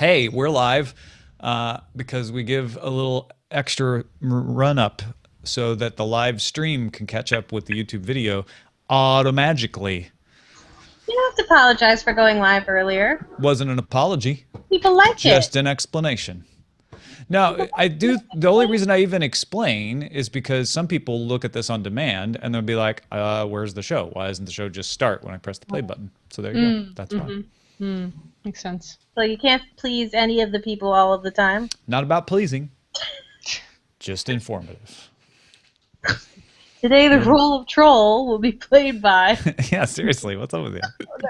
hey, we're live because we give a little extra run up so that the live stream can catch up with the YouTube video automagically. You don't have to apologize for going live earlier. Wasn't an apology. People like just an explanation. Now, the only reason I even explain is because some people look at this on demand and they'll be like, where's the show? Why doesn't the show just start when I press the play button? So there you go. That's fine. Makes sense. So you can't please any of the people all of the time? Not about pleasing. Just informative. Today the role of troll will be played by... Yeah, seriously, what's up with you? Oh, no.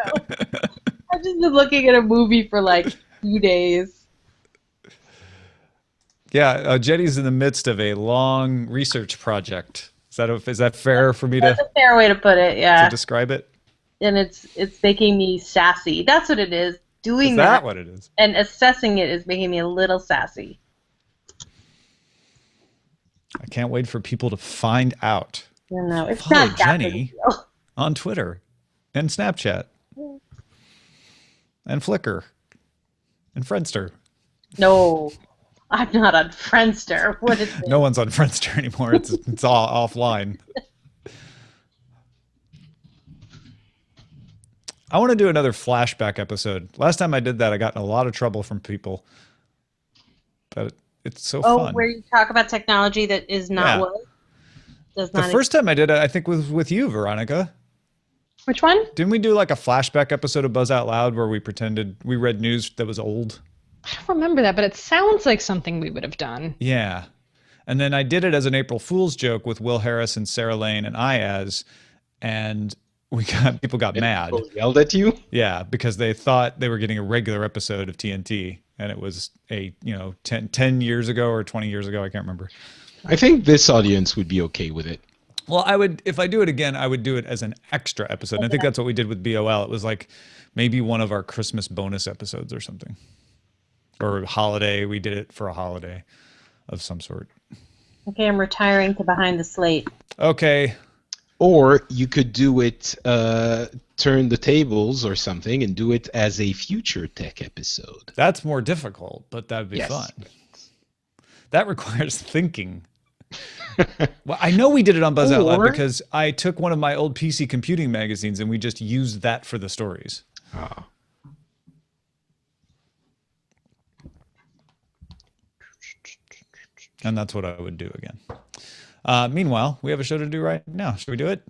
I've just been looking at a movie for like 2 days. Yeah, Jenny's in the midst of a long research project. Is that fair for me to... That's a fair way to put it, yeah. To describe it? And it's making me sassy. That's what it is. Doing that. Is that what it is? And assessing it is making me a little sassy. I can't wait for people to find out. No, it's Follow not that Jenny on Twitter and Snapchat and Flickr and Friendster. No, I'm not on Friendster. What is it? No one's on Friendster anymore. It's all offline. I want to do another flashback episode. Last time I did that, I got in a lot of trouble from people. But it's so fun. Oh, where you talk about technology that is not what? Does not the first time I did it, I think was with you, Veronica. Which one? Didn't we do like a flashback episode of Buzz Out Loud where we pretended we read news that was old? I don't remember that, but it sounds like something we would have done. Yeah. And then I did it as an April Fool's joke with Will Harris and Sarah Lane and Iaz, and people got mad. People yelled at you? Yeah, because they thought they were getting a regular episode of TNT, and it was 10 years ago or 20 years ago, I can't remember. I think this audience would be okay with it. Well, if I do it again, I would do it as an extra episode. And I think that's what we did with BOL. It was like maybe one of our Christmas bonus episodes or something. Or holiday. We did it for a holiday of some sort. Okay, I'm retiring to Behind the Slate. Okay. Or you could do it, turn the tables or something and do it as a future tech episode. That's more difficult, but that'd be fun. That requires thinking. Well, I know we did it on Buzz Out Loud because I took one of my old PC computing magazines and we just used that for the stories. Oh. And that's what I would do again. Meanwhile, we have a show to do right now. Should we do it?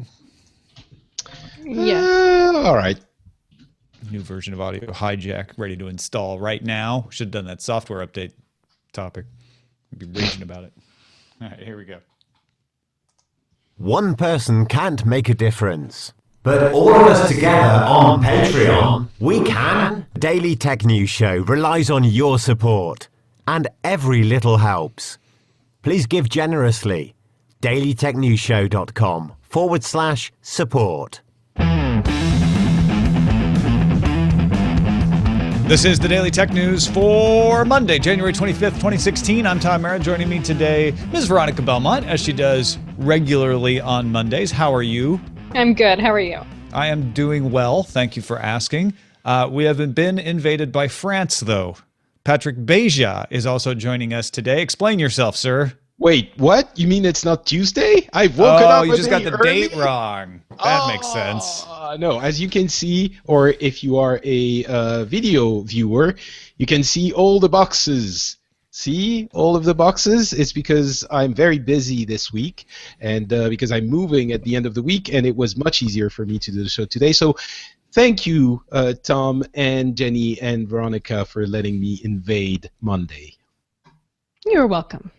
Yes. All right. New version of Audio Hijack ready to install right now. Should have done that software update topic. I'd be raging about it. All right, here we go. One person can't make a difference, but all of us together on Patreon, we can. Daily Tech News Show relies on your support, and every little helps. Please give generously. dailytechnewsshow.com/support. This is the Daily Tech News for Monday, January 25th, 2016. I'm Tom Merritt. Joining me today, Ms. Veronica Belmont, as she does regularly on Mondays. How are you? I'm good. How are you? I am doing well. Thank you for asking. We haven't been invaded by France, though. Patrick Beja is also joining us today. Explain yourself, sir. Wait, what? You mean it's not Tuesday? I've woken up. Oh, you just got the early? date wrong. That makes sense. No, as you can see, or if you are a video viewer, you can see all the boxes. See all of the boxes? It's because I'm very busy this week, and because I'm moving at the end of the week, and it was much easier for me to do the show today. So thank you, Tom and Jenny and Veronica, for letting me invade Monday. You're welcome.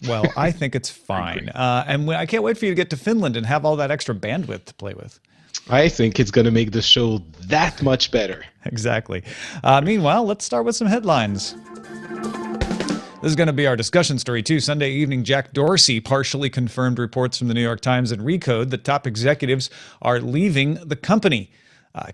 Well, I think it's fine. And I can't wait for you to get to Finland and have all that extra bandwidth to play with. I think it's going to make the show that much better. Exactly. Meanwhile, let's start with some headlines. This is going to be our discussion story, too. Sunday evening, Jack Dorsey partially confirmed reports from the New York Times and Recode that top executives are leaving the company.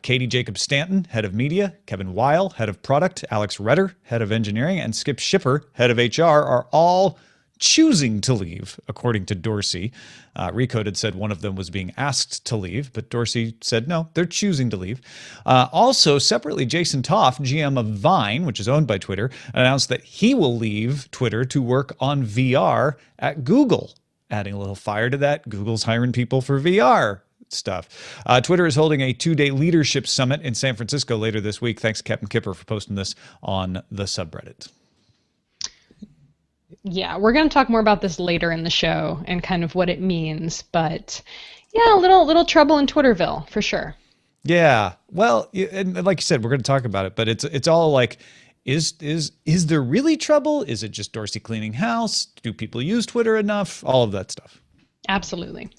Katie Jacobs Stanton, head of media, Kevin Weil, head of product, Alex Redder, head of engineering, and Skip Shipper, head of HR, are all choosing to leave, according to Dorsey. Recode had said one of them was being asked to leave, but Dorsey said no, they're choosing to leave. Also, separately, Jason Toff, GM of Vine, which is owned by Twitter, announced that he will leave Twitter to work on VR at Google. Adding a little fire to that, Google's hiring people for VR stuff. Twitter is holding a 2-day leadership summit in San Francisco later this week. Thanks to Captain Kipper for posting this on the subreddit. Yeah, we're going to talk more about this later in the show and kind of what it means. But yeah, a little trouble in Twitterville for sure. Yeah, well, and like you said, we're going to talk about it, but it's all like, is there really trouble? Is it just Dorsey cleaning house? Do people use Twitter enough? All of that stuff. Absolutely.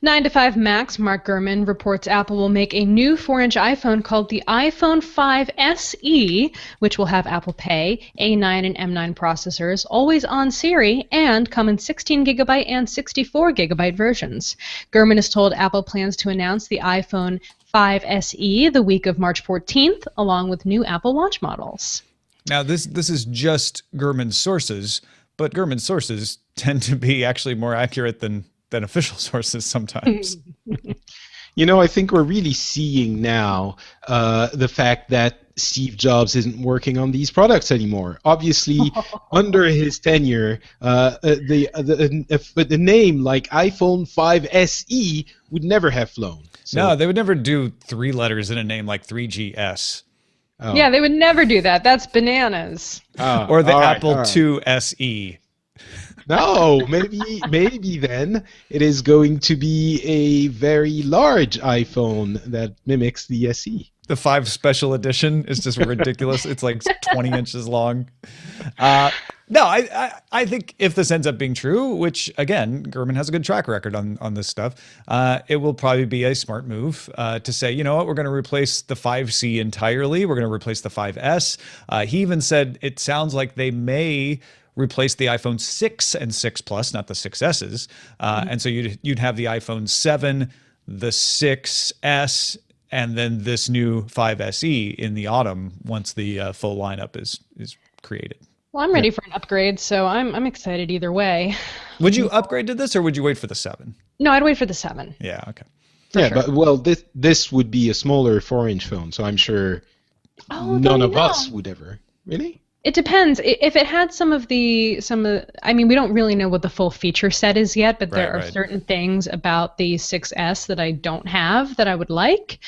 9 to 5 Max, Mark Gurman, reports Apple will make a new 4-inch iPhone called the iPhone 5 SE, which will have Apple Pay, A9 and M9 processors, always on Siri, and come in 16 gigabyte and 64 gigabyte versions. Gurman has told Apple plans to announce the iPhone 5 SE the week of March 14th, along with new Apple Watch models. Now, this is just Gurman's sources, but Gurman's sources tend to be actually more accurate than official sources sometimes. I think we're really seeing now the fact that Steve Jobs isn't working on these products anymore. Obviously, under his tenure, the name like iPhone 5 SE would never have flown. So, no, they would never do 3 letters in a name like 3GS. oh. Yeah, they would never do that. That's bananas. Or the all right, Apple all right. II SE. No, maybe then it is going to be a very large iPhone that mimics the SE. The 5 special edition is just ridiculous. It's like 20 inches long. No, I think if this ends up being true, which again, Gurman has a good track record on this stuff, it will probably be a smart move to say, you know what, we're going to replace the 5C entirely. We're going to replace the 5S. He even said it sounds like they may replace the iPhone 6 and 6 Plus, not the 6Ss. And so you'd have the iPhone 7, the 6S, and then this new 5 SE in the autumn once the full lineup is created. Well, I'm ready for an upgrade, so I'm excited either way. Would you upgrade to this, or would you wait for the 7? No, I'd wait for the 7. Yeah, okay. Yeah, sure. but well, this would be a smaller 4-inch phone, so I'm sure none of us would ever. Really? It depends. If it had I mean, we don't really know what the full feature set is yet, but there are certain things about the 6S that I don't have that I would like,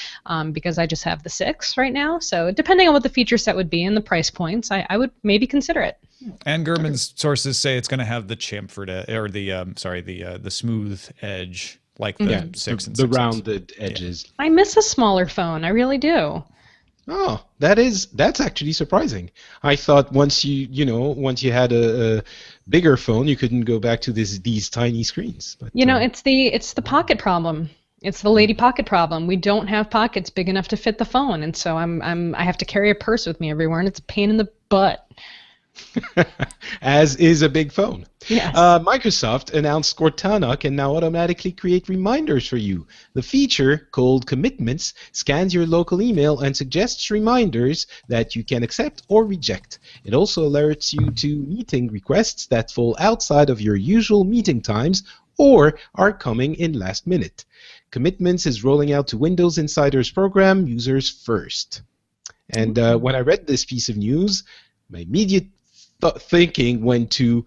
because I just have the 6 right now. So depending on what the feature set would be and the price points, I would maybe consider it. And Gurman's sources say it's going to have the chamfered or the smooth edge like the 6 and 6S. The rounded edges. I miss a smaller phone. I really do. Oh, that's actually surprising. I thought once you had a bigger phone, you couldn't go back to these tiny screens. But, it's the pocket problem. It's the lady pocket problem. We don't have pockets big enough to fit the phone, and so I have to carry a purse with me everywhere, and it's a pain in the butt. As is a big phone. Yes. Microsoft announced Cortana can now automatically create reminders for you. The feature, called Commitments, scans your local email and suggests reminders that you can accept or reject. It also alerts you to meeting requests that fall outside of your usual meeting times or are coming in last minute. Commitments is rolling out to Windows Insiders program users first. And when I read this piece of news, my immediate thinking went to,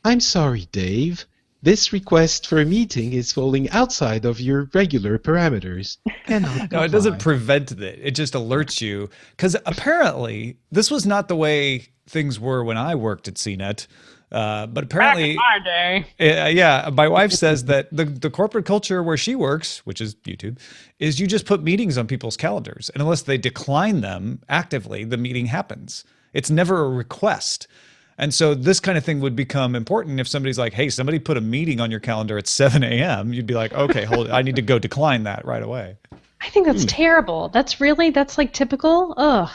I'm sorry, Dave. This request for a meeting is falling outside of your regular parameters. No, it doesn't prevent it. It just alerts you. Because apparently, this was not the way things were when I worked at CNET. But apparently, Back in my day. Yeah, my wife says that the corporate culture where she works, which is YouTube, is you just put meetings on people's calendars. And unless they decline them actively, the meeting happens. It's never a request. And so this kind of thing would become important if somebody's like, hey, somebody put a meeting on your calendar at 7 a.m. You'd be like, okay, hold it. I need to go decline that right away. I think that's terrible. That's like typical. Ugh.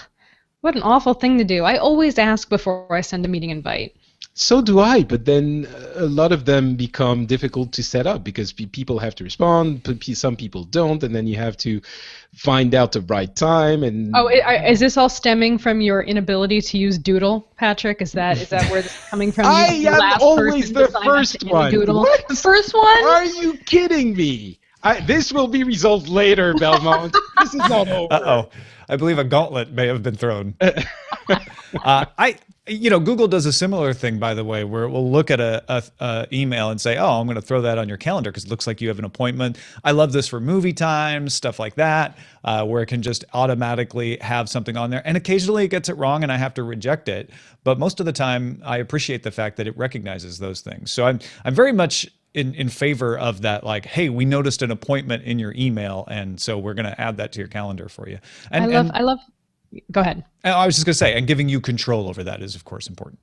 What an awful thing to do. I always ask before I send a meeting invite. So do I, but then a lot of them become difficult to set up because people have to respond, some people don't, and then you have to find out the right time. And Oh, is this all stemming from your inability to use Doodle, Patrick? Is that where this is coming from? I You am last always person to the sign up first to one. Doodle. What? The first one? Are you kidding me? This will be resolved later, Belmont. This is not over. Uh-oh. I believe a gauntlet may have been thrown. Google does a similar thing, by the way, where it will look at a email and say, oh, I'm going to throw that on your calendar because it looks like you have an appointment. I love this for movie times, stuff like that, where it can just automatically have something on there. And occasionally it gets it wrong and I have to reject it. But most of the time, I appreciate the fact that it recognizes those things. So I'm very much in favor of that, like, hey, we noticed an appointment in your email, and so we're going to add that to your calendar for you. And I love. Go ahead. I was just going to say, and giving you control over that is, of course, important.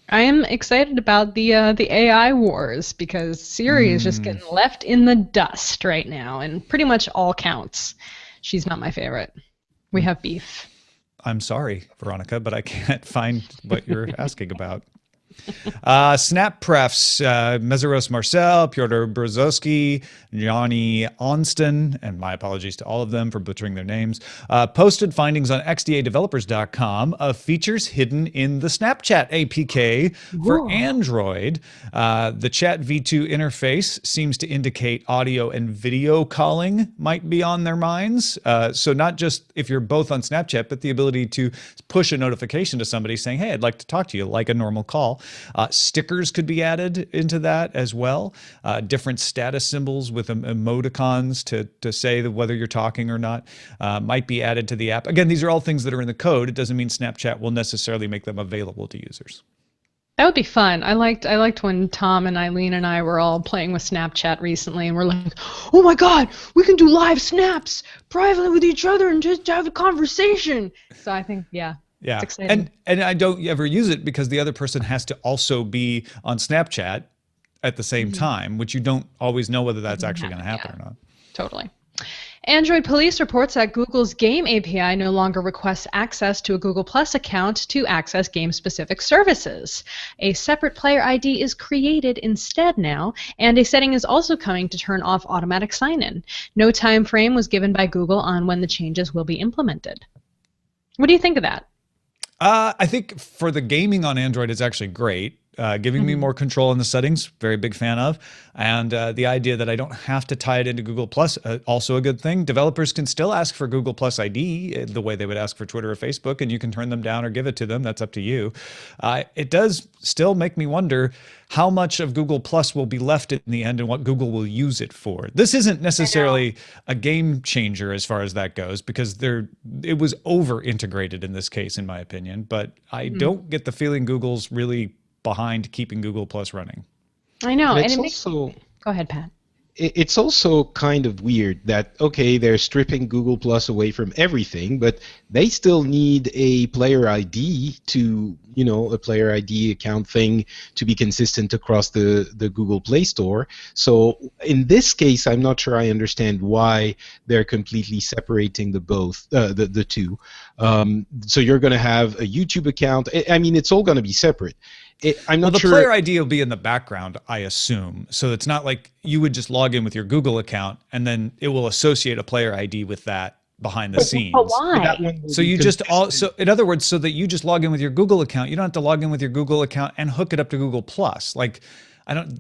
I am excited about the AI wars because Siri is just getting left in the dust right now, and pretty much all counts. She's not my favorite. We have beef. I'm sorry, Veronica, but I can't find what you're asking about. Snap Prefs, Meseros Marcel, Pyotr Brozowski, Johnny Onston, and my apologies to all of them for butchering their names, posted findings on xdadevelopers.com of features hidden in the Snapchat APK for Android. The Chat V2 interface seems to indicate audio and video calling might be on their minds. So not just if you're both on Snapchat, but the ability to push a notification to somebody saying, hey, I'd like to talk to you like a normal call. Stickers could be added into that as well. Different status symbols with emoticons to say that whether you're talking or not might be added to the app. Again, these are all things that are in the code. It doesn't mean Snapchat will necessarily make them available to users. That would be fun. I liked when Tom and Eileen and I were all playing with Snapchat recently, and we're like, oh my God, we can do live snaps privately with each other and just have a conversation. So I think, yeah. Yeah, it's exciting. And I don't ever use it because the other person has to also be on Snapchat at the same time, which you don't always know whether that's actually going to happen or not. Totally. Android Police reports that Google's Game API no longer requests access to a Google Plus account to access game-specific services. A separate player ID is created instead now, and a setting is also coming to turn off automatic sign-in. No time frame was given by Google on when the changes will be implemented. What do you think of that? I think for the gaming on Android, it's actually great. Giving me more control in the settings, very big fan of. And the idea that I don't have to tie it into Google Plus, also a good thing. Developers can still ask for Google Plus ID the way they would ask for Twitter or Facebook, and you can turn them down or give it to them. That's up to you. It does still make me wonder how much of Google Plus will be left in the end and what Google will use it for. This isn't necessarily a game changer as far as that goes, because it was over integrated in this case, in my opinion. But I don't get the feeling Google's really behind keeping Google Plus running. I know. And And it's also, go ahead, Pat. it's also kind of weird that, okay, they're stripping Google Plus away from everything, but they still need a player ID to, a player ID account thing to be consistent across the Google Play Store. So in this case, I'm not sure I understand why they're completely separating the two. So you're going to have a YouTube account. I mean, it's all going to be separate. I'm not sure. The player ID will be in the background, I assume. So it's not like you would just log in with your Google account and then it will associate a player ID with that behind the scenes. But why? So you just in other words, so that you just log in with your Google account, you don't have to log in with your Google account and hook it up to Google Plus. Like,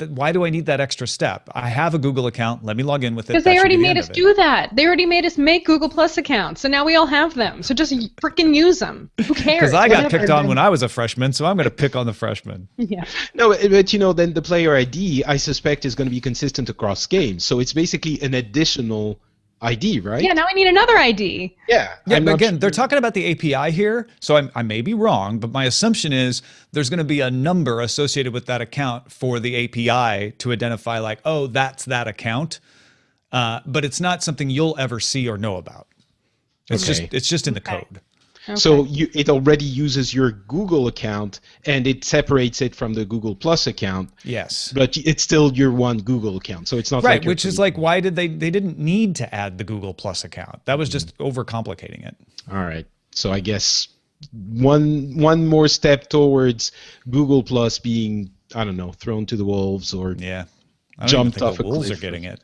why do I need that extra step? I have a Google account. Let me log in with it. Because they already made us do that. They already made us make Google Plus accounts. So now we all have them. So just freaking use them. Who cares? Because I got picked on when I was a freshman, so I'm going to pick on the freshmen. Yeah. No, but then the player ID, I suspect, is going to be consistent across games. So it's basically an additional ID, right? Yeah, now I need another ID. Yeah. Yeah, but again, they're talking about the API here, so I may be wrong, but my assumption is there's going to be a number associated with that account for the API to identify, like, oh, that's that account. But it's not something you'll ever see or know about. It's just in the code. Okay. So it already uses your Google account and it separates it from the Google Plus account. Yes. But it's still your one Google account. So it's not right, which is like, why did they didn't need to add the Google Plus account? That was just overcomplicating it. All right. So I guess one more step towards Google Plus being, I don't know, thrown to the wolves or Yeah. I don't jumped even think off the a wolves cliff. are getting it.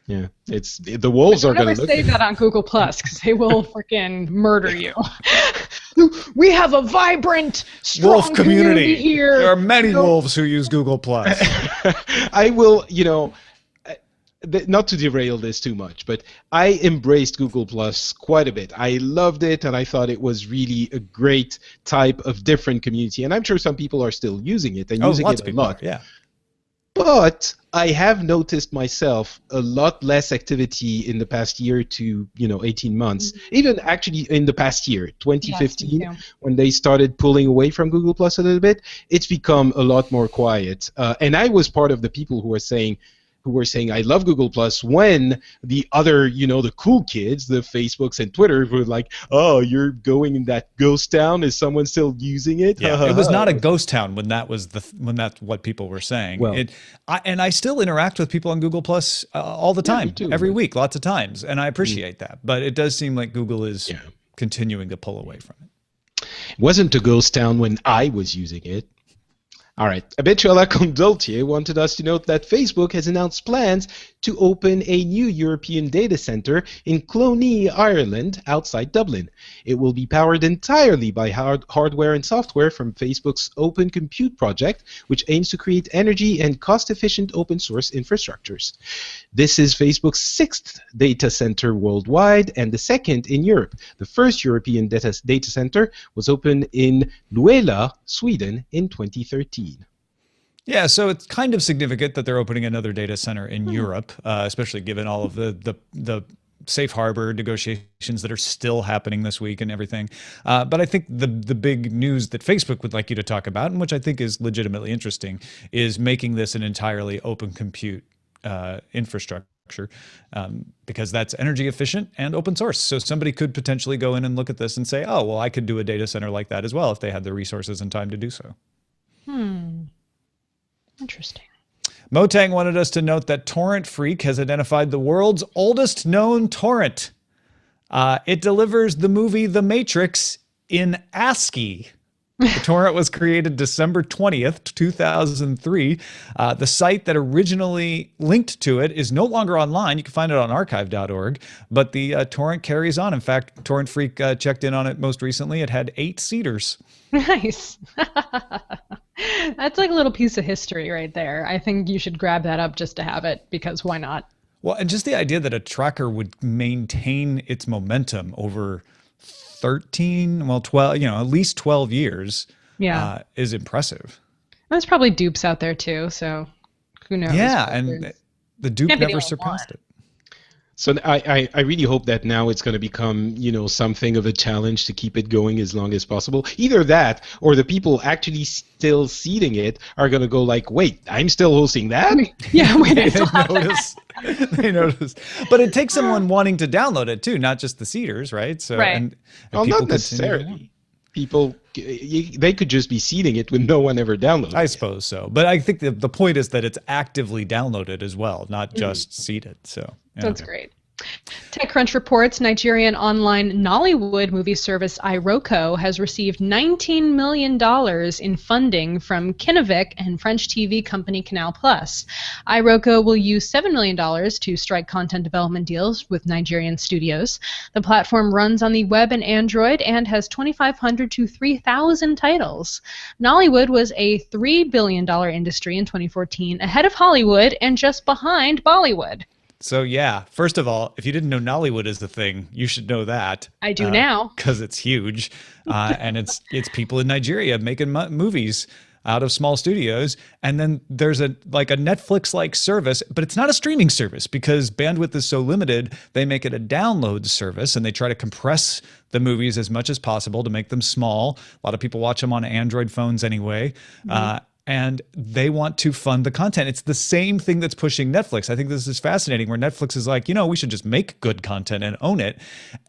Yeah, it's the wolves are Don't going ever to look say at that on Google Plus because they will freaking murder you. We have a vibrant, strong Wolf community. here. There are many wolves who use Google Plus. I will, not to derail this too much, but I embraced Google Plus quite a bit. I loved it, and I thought it was really a great type of different community. And I'm sure some people are still using it and using lots it of a people lot. are, yeah. But I have noticed myself a lot less activity in the past year to 18 months, even actually in the past year, 2015, Yes, me too. when they started pulling away from Google Plus a little bit. It's become a lot more quiet. And I was part of the people who were saying I love Google Plus when the other, the cool kids, the Facebooks and Twitter were like, oh, you're going in that ghost town. Is someone still using it? Yeah, it was not a ghost town when that's what people were saying. Well- I still interact with people on Google Plus all the time, me too. every week, lots of times, and I appreciate that. But it does seem like Google is continuing to pull away from it. It wasn't a ghost town when I was using it. All right, habichuelacondulce wanted us to note that Facebook has announced plans to open a new European data center in Clonee, Ireland, outside Dublin. It will be powered entirely by hardware and software from Facebook's Open Compute project, which aims to create energy and cost-efficient open-source infrastructures. This is Facebook's 6th data center worldwide and the 2nd in Europe. The first European data center was opened in Luela, Sweden, in 2013. Yeah, so it's kind of significant that they're opening another data center in Europe, especially given all of the safe harbor negotiations that are still happening this week and everything. But I think the big news that Facebook would like you to talk about, and which I think is legitimately interesting, is making this an entirely open compute infrastructure, because that's energy efficient and open source. So somebody could potentially go in and look at this and say, oh, well, I could do a data center like that as well if they had the resources and time to do so. Interesting. Motang wanted us to note that Torrent Freak has identified the world's oldest known torrent. It delivers the movie The Matrix in ASCII. The torrent was created December 20th, 2003. The site that originally linked to it is no longer online. You can find it on archive.org, but the torrent carries on. In fact, Torrent Freak checked in on it most recently. It had 8 seaters. Nice. That's like a little piece of history right there. I think you should grab that up just to have it, because why not? Well, and just the idea that a tracker would maintain its momentum over 12, at least 12 years is impressive. There's probably dupes out there too, so who knows? Yeah, and the dupe Can't be the never only surpassed one. it. So I really hope that now it's going to become, something of a challenge to keep it going as long as possible. Either that, or the people actually still seeding it are going to go like, wait, I'm still hosting that? Yeah, wait, I They still have that. notice. They notice. But it takes someone wanting to download it too, not just the seeders, right? So, Right. and Well, people not continue to want. necessarily. People, they could just be seeding it with no one ever downloading I it. suppose so. But I think the point is that it's actively downloaded as well, not just seeded. So yeah. That's great. TechCrunch reports Nigerian online Nollywood movie service iRoko has received $19 million in funding from Kinnevik and French TV company Canal+. iRoko will use $7 million to strike content development deals with Nigerian studios. The platform runs on the web and Android and has 2,500 to 3,000 titles. Nollywood was a $3 billion industry in 2014, ahead of Hollywood and just behind Bollywood. So yeah, first of all, if you didn't know Nollywood is the thing, you should know that. I do now. Because it's huge, and it's people in Nigeria making movies out of small studios. And then there's a Netflix-like service, but it's not a streaming service because bandwidth is so limited. They make it a download service, and they try to compress the movies as much as possible to make them small. A lot of people watch them on Android phones anyway. And they want to fund the content. It's the same thing that's pushing Netflix. I think this is fascinating, where Netflix is like, we should just make good content and own it.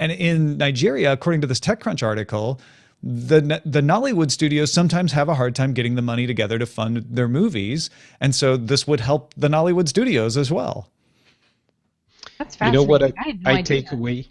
And in Nigeria, according to this TechCrunch article, the Nollywood studios sometimes have a hard time getting the money together to fund their movies. And so this would help the Nollywood studios as well. That's You know fascinating. what I had no I idea. take away?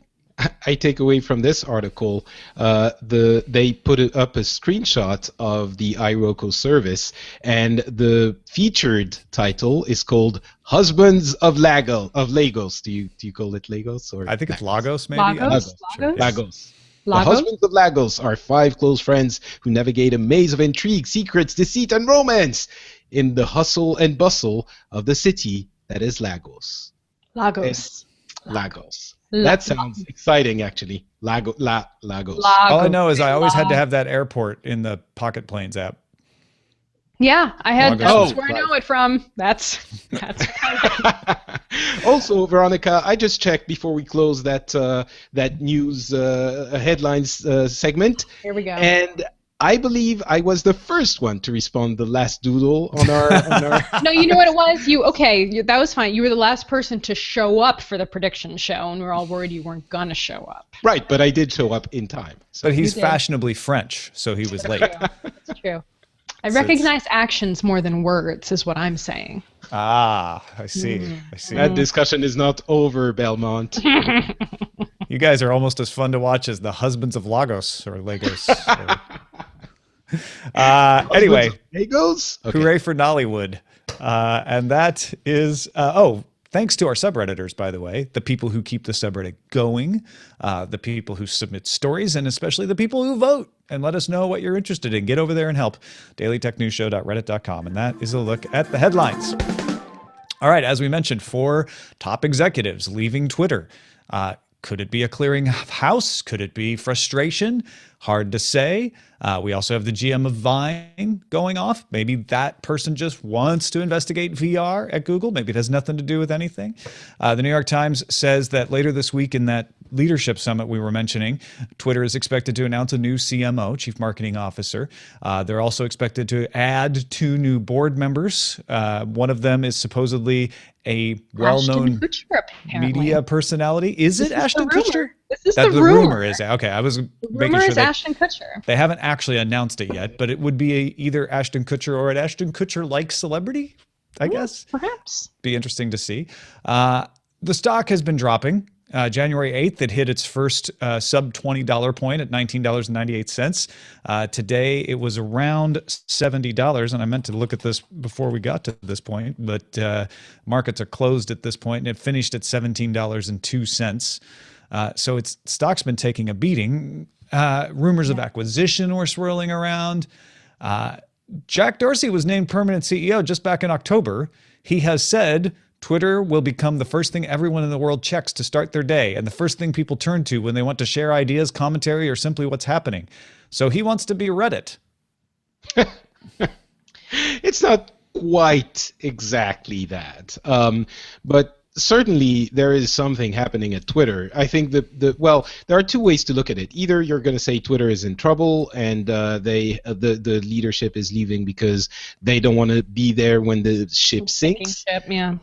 I take away from this article, they put up a screenshot of the iRocco service, and the featured title is called "Husbands of Lagos." Do you call it Lagos or? I think it's Lagos, maybe. Lagos? Sure. Lagos? Lagos. The Lagos? husbands of Lagos are 5 close friends who navigate a maze of intrigue, secrets, deceit, and romance in the hustle and bustle of the city that is Lagos. Lagos. Lagos. La- That sounds exciting, actually. Lagos. All I know is I always had to have that airport in the Pocket Planes app. Yeah, I had. Lagos. That's where I know it from. That's. Also, Veronica, I just checked before we close that news headlines segment, Here we go. and I believe I was the first one to respond the last doodle on our. No, you know what it was? That was fine. You were the last person to show up for the prediction show, and we were all worried you weren't gonna show up. Right, but I did show up in time. So. But he's did. fashionably French, so he was late. That's true. I recognize actions more than words, is what I'm saying. Ah, I see. I see. That discussion is not over, Belmont. You guys are almost as fun to watch as the Husbands of Lagos or Lagos. Anyway, Lagos? Okay. hooray for Nollywood. And that is, thanks to our subredditors, by the way, the people who keep the subreddit going, the people who submit stories, and especially the people who vote and let us know what you're interested in. Get over there and help. dailytechnewsshow.reddit.com. And that is a look at the headlines. All right, as we mentioned, 4 top executives leaving Twitter. Could it be a clearing of house? Could it be frustration? Hard to say. We also have the GM of Vine going off. Maybe that person just wants to investigate VR at Google. Maybe it has nothing to do with anything. The New York Times says that later this week in that leadership summit we were mentioning, Twitter is expected to announce a new CMO, Chief Marketing Officer. They're also expected to add 2 new board members. One of them is supposedly a well-known Ashton Kutcher, apparently. media personality. Is it Ashton Kutcher? This is That's the the rumor. rumor. Is okay. I was The making rumor sure is Ashton Kutcher. they haven't actually announced it yet, but it would be either Ashton Kutcher or an Ashton Kutcher-like celebrity, I guess. Perhaps. Be interesting to see. The stock has been dropping. January 8th, it hit its first sub $20 point at $19.98. Today, it was around $70, and I meant to look at this before we got to this point, but markets are closed at this point, and it finished at $17.02. So its stock's been taking a beating. Rumors of acquisition were swirling around. Jack Dorsey was named permanent CEO just back in October. He has said Twitter will become the first thing everyone in the world checks to start their day and the first thing people turn to when they want to share ideas, commentary, or simply what's happening. So he wants to be Reddit. It's not quite exactly that. But certainly there is something happening at Twitter. I think well, there are 2 ways to look at it. Either you're going to say Twitter is in trouble and the leadership is leaving because they don't want to be there when the ship sinks. Yeah.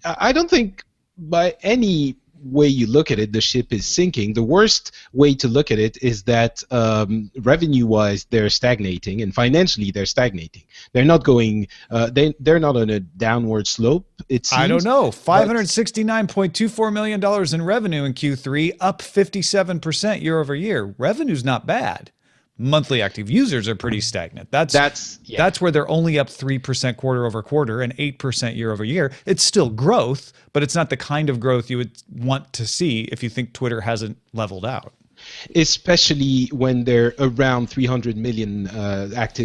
I don't think by any way you look at it, the ship is sinking. The worst way to look at it is that revenue-wise, they're stagnating, and financially, they're stagnating. They're not going. They're not on a downward slope. It seems. I don't know. $569.24 million in revenue in Q3, up 57% year over year. Revenue's not bad. Monthly active users are pretty stagnant. That's where they're only up 3% quarter over quarter and 8% year over year. It's still growth, but it's not the kind of growth you would want to see if you think Twitter hasn't leveled out. Especially when they're around 300 million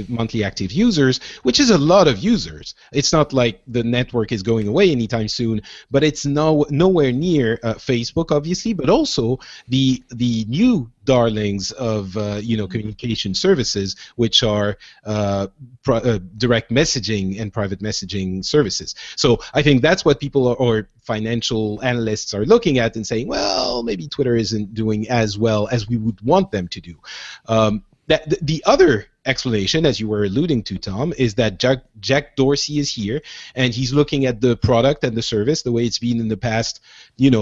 monthly active users, which is a lot of users. It's not like the network is going away anytime soon, but it's nowhere near Facebook, obviously, but also the new darlings of communication services, which are direct messaging and private messaging services. So I think that's what people or financial analysts are looking at and saying, well, maybe Twitter isn't doing as well as we would want them to do. The other explanation, as you were alluding to, Tom, is that Jack Dorsey is here and he's looking at the product and the service the way it's been in the past,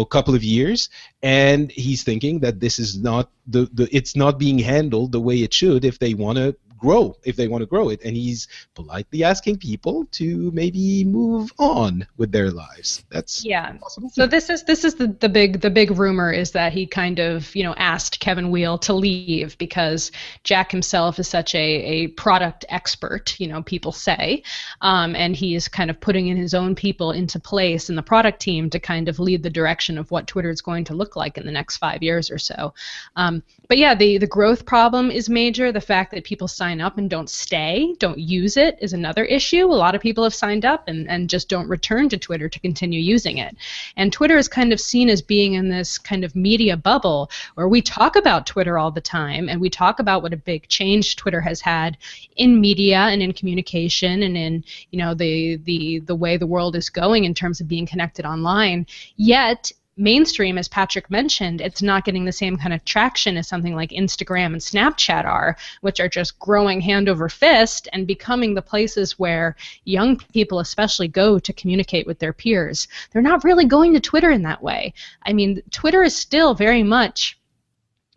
couple of years, and he's thinking that this is not it's not being handled the way it should if they want to grow if they want to grow it, and he's politely asking people to maybe move on with their lives. That's possible. So this is the big rumor is that he kind of asked Kevin Weil to leave because Jack himself is such a product expert, people say, and he is kind of putting in his own people into place in the product team to kind of lead the direction of what Twitter is going to look like in the next 5 years or so. But yeah, the growth problem is major. The fact that people sign up and don't stay, don't use it, is another issue. A lot of people have signed up and just don't return to Twitter to continue using it. And Twitter is kind of seen as being in this kind of media bubble where we talk about Twitter all the time, and we talk about what a big change Twitter has had in media and in communication and in the way the world is going in terms of being connected online. Yet mainstream, as Patrick mentioned, it's not getting the same kind of traction as something like Instagram and Snapchat are, which are just growing hand over fist and becoming the places where young people especially go to communicate with their peers. They're not really going to Twitter in that way. I mean, Twitter is still very much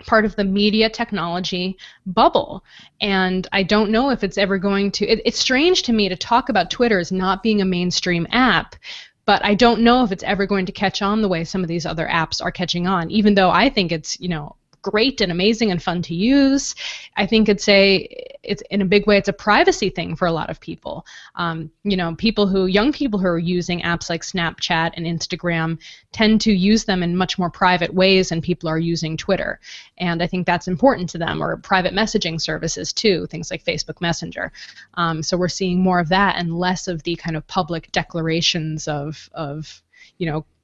part of the media technology bubble, and I don't know if it's ever going to. It's strange to me to talk about Twitter as not being a mainstream app, but I don't know if it's ever going to catch on the way some of these other apps are catching on, even though I think it's, great and amazing and fun to use. I think it's in a big way, it's a privacy thing for a lot of people. Young people who are using apps like Snapchat and Instagram tend to use them in much more private ways than people are using Twitter. And I think that's important to them, or private messaging services too, things like Facebook Messenger. So we're seeing more of that and less of the kind of public declarations of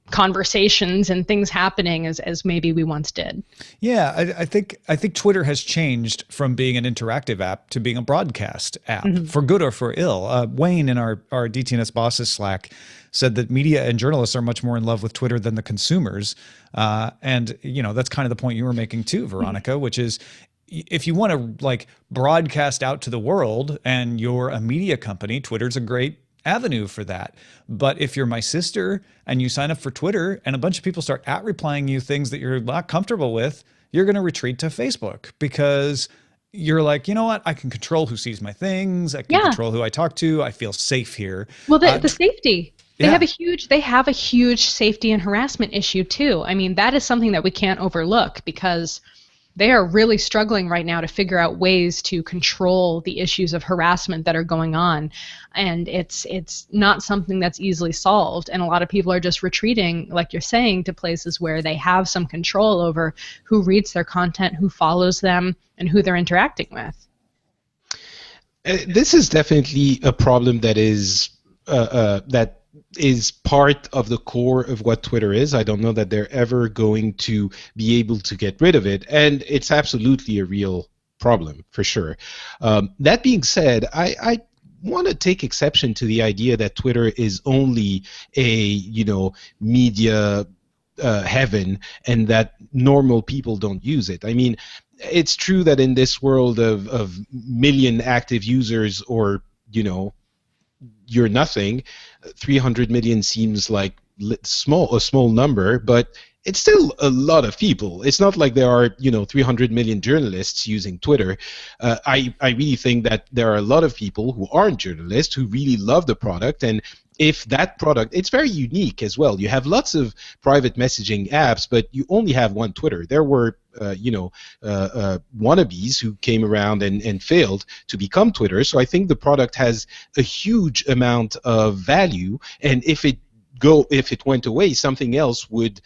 conversations and things happening as maybe we once did. Yeah, I think Twitter has changed from being an interactive app to being a broadcast app, for good or for ill. Wayne in our DTNS bosses Slack said that media and journalists are much more in love with Twitter than the consumers. And that's kind of the point you were making too, Veronica, which is, if you want to broadcast out to the world and you're a media company, Twitter's a great avenue for that. But if you're my sister and you sign up for Twitter and a bunch of people start replying you things that you're not comfortable with, you're going to retreat to Facebook, because you're like, you know what? I can control who sees my things. I can control who I talk to. I feel safe here. Well, the safety. They have a huge safety and harassment issue too. I mean, that is something that we can't overlook, because they are really struggling right now to figure out ways to control the issues of harassment that are going on. And it's not something that's easily solved. And a lot of people are just retreating, like you're saying, to places where they have some control over who reads their content, who follows them, and who they're interacting with. This is definitely a problem that is part of the core of what Twitter is. I don't know that they're ever going to be able to get rid of it, and it's absolutely a real problem for sure. That being said, I want to take exception to the idea that Twitter is only a media heaven and that normal people don't use it. I mean, it's true that in this world of million active users, or you're nothing, 300 million seems like a small number, but it's still a lot of people. It's not like there are 300 million journalists using Twitter. I really think that there are a lot of people who aren't journalists who really love the product, and if that product, it's very unique as well. You have lots of private messaging apps, but you only have one Twitter. There were wannabes who came around and failed to become Twitter. So I think the product has a huge amount of value, and if it went away, something else would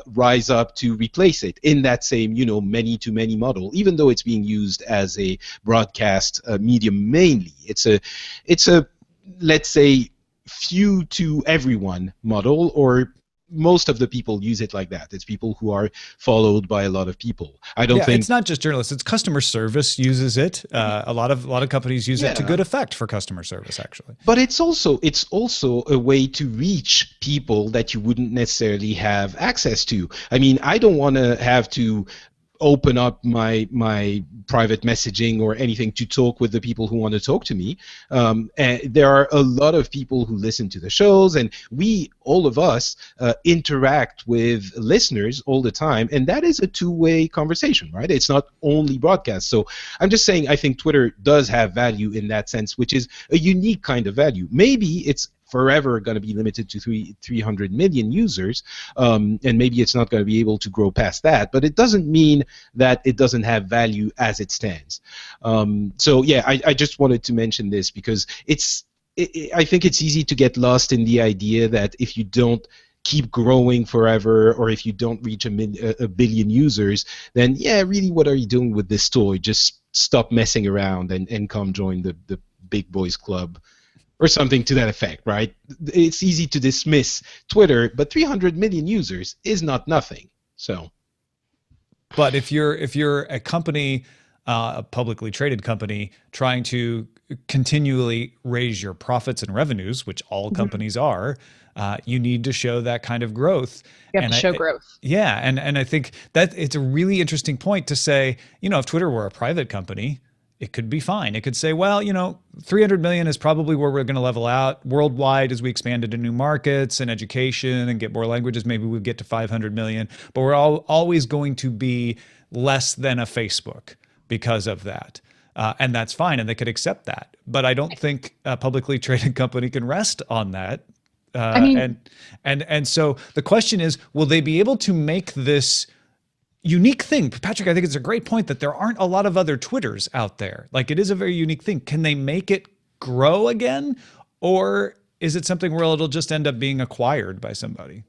rise up to replace it in that same many-to-many model. Even though it's being used as a broadcast medium mainly, it's a let's say few to everyone model, or most of the people use it like that. It's people who are followed by a lot of people. I don't think it's not just journalists. It's customer service uses it. A lot of companies use it to good effect for customer service, actually. But it's also a way to reach people that you wouldn't necessarily have access to. I mean, I don't want to have to open up my private messaging or anything to talk with the people who want to talk to me. And there are a lot of people who listen to the shows, and all of us, interact with listeners all the time, and that is a two-way conversation, right? It's not only broadcast. So I'm just saying I think Twitter does have value in that sense, which is a unique kind of value. Maybe it's forever going to be limited to 300 million users, and maybe it's not going to be able to grow past that, but it doesn't mean that it doesn't have value as it stands. So yeah, I just wanted to mention this because I think it's easy to get lost in the idea that if you don't keep growing forever, or if you don't reach a billion users, then yeah, really, what are you doing with this toy? Just stop messing around and come join the big boys club. Or something to that effect, right? It's easy to dismiss Twitter, but 300 million users is not nothing. So, but if you're a company, a publicly traded company, trying to continually raise your profits and revenues, which all companies are, you need to show that kind of growth. You have to show growth. Yeah, and I think that it's a really interesting point to say, if Twitter were a private company, it could be fine. It could say, well, 300 million is probably where we're going to level out worldwide as we expand into new markets and education and get more languages. Maybe we'll get to 500 million, but we're always going to be less than a Facebook because of that. And that's fine. And they could accept that. But I don't think a publicly traded company can rest on that. And so the question is, will they be able to make this unique thing? Patrick, I think it's a great point that there aren't a lot of other Twitters out there. Like, it is a very unique thing. Can they make it grow again? Or is it something where it'll just end up being acquired by somebody?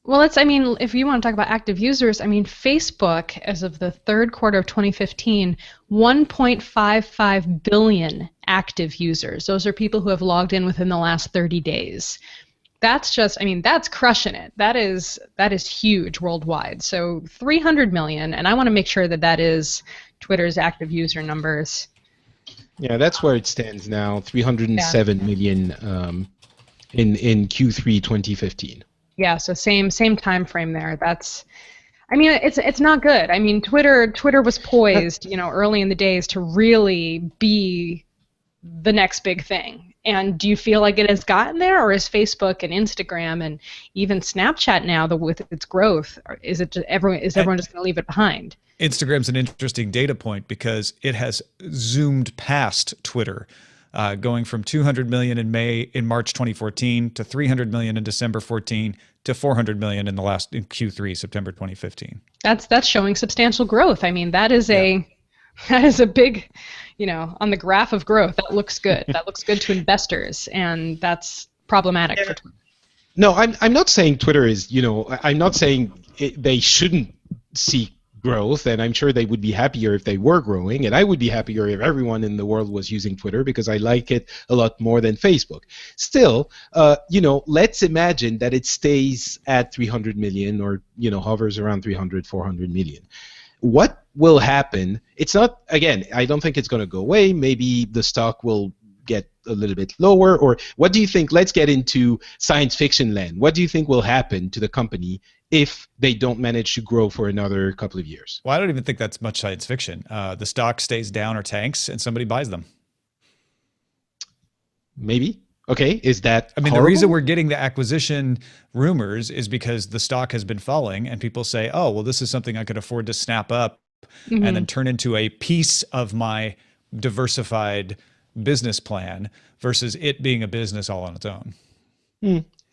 Well, if you want to talk about active users, Facebook, as of the third quarter of 2015, 1.55 billion active users. Those are people who have logged in within the last 30 days. That's just, that's crushing it. That is huge worldwide. So 300 million, and I want to make sure that is Twitter's active user numbers. Yeah, that's where it stands now, 307 million in Q3 2015. Yeah, so same time frame there. That's, it's not good. Twitter was poised, early in the days to really be the next big thing. And do you feel like it has gotten there, or is Facebook and Instagram and even Snapchat now, with its growth, is everyone just going to leave it behind? Instagram's an interesting data point because it has zoomed past Twitter, going from 200 million in March 2014 to 300 million in December 14 to 400 million in Q3 September 2015. That's showing substantial growth. That is a big, on the graph of growth, that looks good. That looks good to investors, and that's problematic for Twitter. No, I'm not saying Twitter is, I'm not saying they shouldn't seek growth, and I'm sure they would be happier if they were growing, and I would be happier if everyone in the world was using Twitter because I like it a lot more than Facebook. Still, let's imagine that it stays at 300 million or, hovers around 300, 400 million. What will happen? It's not, again, I don't think it's going to go away. Maybe the stock will get a little bit lower, or what do you think? Let's get into science fiction land. What do you think will happen to the company if they don't manage to grow for another couple of years? Well, I don't even think that's much science fiction. The stock stays down or tanks and somebody buys them. Maybe. Okay, is that horrible? The reason we're getting the acquisition rumors is because the stock has been falling and people say, oh, well, this is something I could afford to snap up and then turn into a piece of my diversified business plan versus it being a business all on its own.